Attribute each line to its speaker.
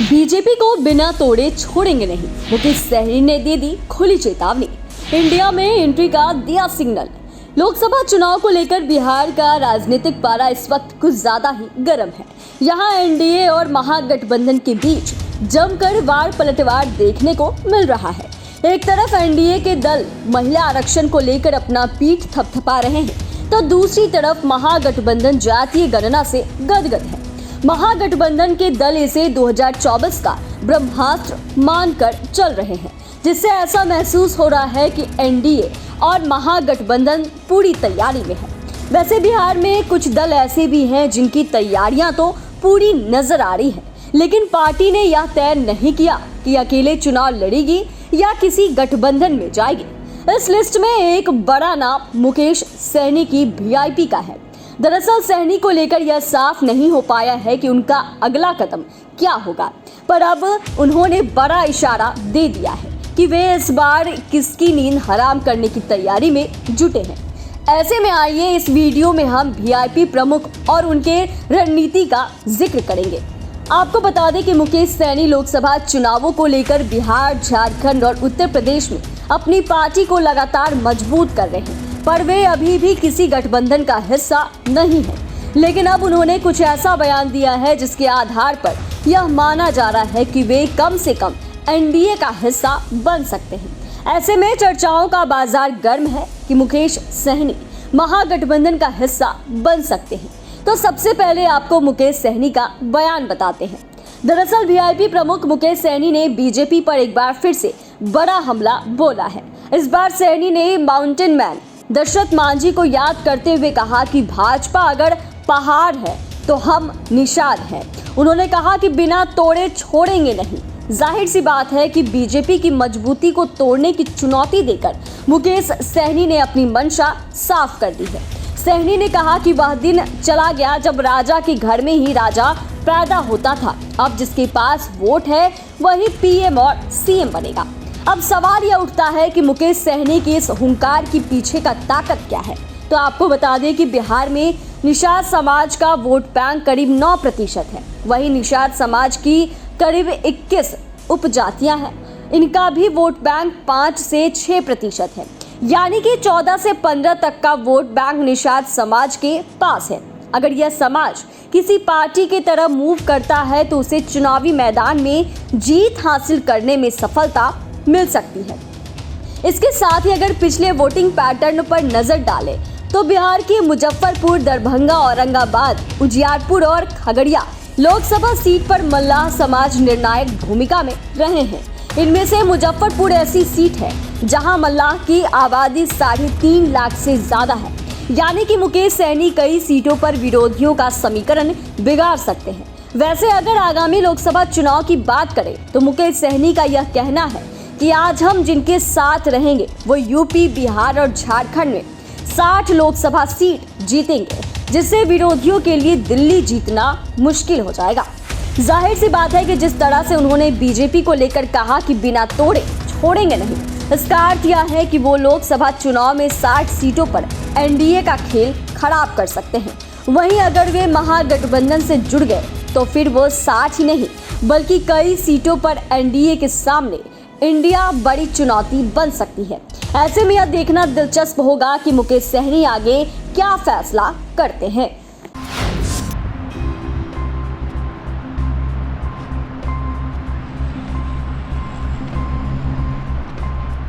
Speaker 1: BJP को बिना तोड़े छोड़ेंगे नहीं, मुकेश सहनी ने दे दी खुली चेतावनी। इंडिया में एंट्री का दिया सिग्नल। लोकसभा चुनाव को लेकर बिहार का राजनीतिक पारा इस वक्त कुछ ज्यादा ही गर्म है। यहाँ एनडीए और महागठबंधन के बीच जमकर वार पलटवार देखने को मिल रहा है। एक तरफ एनडीए के दल महिला आरक्षण को लेकर अपना पीठ थपथपा रहे हैं, तो दूसरी तरफ महागठबंधन जातीय गणना से गदगद है। महागठबंधन के दल इसे 2024 का ब्रह्मास्त्र मानकर चल रहे हैं, जिससे ऐसा महसूस हो रहा है कि एनडीए और महागठबंधन पूरी तैयारी में है। वैसे बिहार में कुछ दल ऐसे भी हैं जिनकी तैयारियां तो पूरी नजर आ रही है, लेकिन पार्टी ने यह तय नहीं किया कि अकेले चुनाव लड़ेगी या किसी गठबंधन में जाएगी। इस लिस्ट में एक बड़ा नाम मुकेश सहनी की वीआईपी का है। दरअसल सहनी को लेकर यह साफ नहीं हो पाया है कि उनका अगला कदम क्या होगा, पर अब उन्होंने बड़ा इशारा दे दिया है कि वे इस बार किसकी नींद हराम करने की तैयारी में जुटे हैं। ऐसे में आइए इस वीडियो में हम वीआईपी प्रमुख और उनके रणनीति का जिक्र करेंगे। आपको बता दें कि मुकेश सहनी लोकसभा चुनावों को लेकर बिहार, झारखंड और उत्तर प्रदेश में अपनी पार्टी को लगातार मजबूत कर रहे हैं, पर वे अभी भी किसी गठबंधन का हिस्सा नहीं है। लेकिन अब उन्होंने कुछ ऐसा बयान दिया है जिसके आधार पर यह माना जा रहा है कि वे कम से कम एनडीए का हिस्सा बन सकते हैं। ऐसे में चर्चाओं का बाजार गर्म है कि मुकेश सहनी महागठबंधन का हिस्सा बन सकते हैं। तो सबसे पहले आपको मुकेश सहनी का बयान बताते हैं। दरअसल वीआईपी प्रमुख मुकेश सहनी ने बीजेपी पर एक बार फिर से बड़ा हमला बोला है। इस बार सहनी ने माउंटेन मैन दशरथ मांझी को याद करते हुए कहा कि भाजपा अगर पहाड़ है तो हम निषाद हैं। उन्होंने कहा कि बिना तोड़े छोड़ेंगे नहीं। जाहिर सी बात है कि बीजेपी की मजबूती को तोड़ने की चुनौती देकर मुकेश सहनी ने अपनी मंशा साफ कर दी है। सहनी ने कहा कि वह दिन चला गया जब राजा के घर में ही राजा पैदा होता था। अब जिसके पास वोट है वही पीएम और सीएम बनेगा। अब सवाल यह उठता है कि मुकेश सहनी के इस हुंकार की पीछे का ताकत क्या है। तो आपको बता दें कि बिहार में निषाद समाज का वोट बैंक करीब 9% है। वहीं निषाद समाज की करीब 21 उपजातियां हैं। इनका भी वोट बैंक 5 से 6% है, यानी कि 14 से 15 तक का वोट बैंक निषाद समाज के पास है। अगर यह समाज किसी पार्टी की तरह मूव करता है तो उसे चुनावी मैदान में जीत हासिल करने में सफलता मिल सकती है। इसके साथ ही अगर पिछले वोटिंग पैटर्न पर नजर डालें तो बिहार के मुजफ्फरपुर, दरभंगा, औरंगाबाद, उजियारपुर और खगड़िया लोकसभा सीट पर मल्लाह समाज निर्णायक भूमिका में रहे हैं। इनमें से मुजफ्फरपुर ऐसी सीट है जहां मल्लाह की आबादी 3.5 लाख से ज्यादा है, यानी कि मुकेश सहनी कई सीटों पर विरोधियों का समीकरण बिगाड़ सकते हैं। वैसे अगर आगामी लोकसभा चुनाव की बात करें तो मुकेश सहनी का यह कहना है कि आज हम जिनके साथ रहेंगे वो यूपी, बिहार और झारखंड में 60 लोकसभा सीट जीतेंगे, जिससे विरोधियों के लिए दिल्ली जीतना मुश्किल हो जाएगा। जाहिर सी बात है कि जिस तरह से उन्होंने बीजेपी को लेकर कहा कि बिना तोड़े छोड़ेंगे नहीं, इसका अर्थ यह है कि वो लोकसभा चुनाव में 60 सीटों पर एनडीए का खेल खराब कर सकते हैं। वहीं अगर वे महागठबंधन से जुड़ गए तो फिर वो 60 ही नहीं बल्कि कई सीटों पर एनडीए के सामने इंडिया बड़ी चुनौती बन सकती है। ऐसे में यह देखना दिलचस्प होगा कि मुकेश सहनी आगे क्या फैसला करते हैं।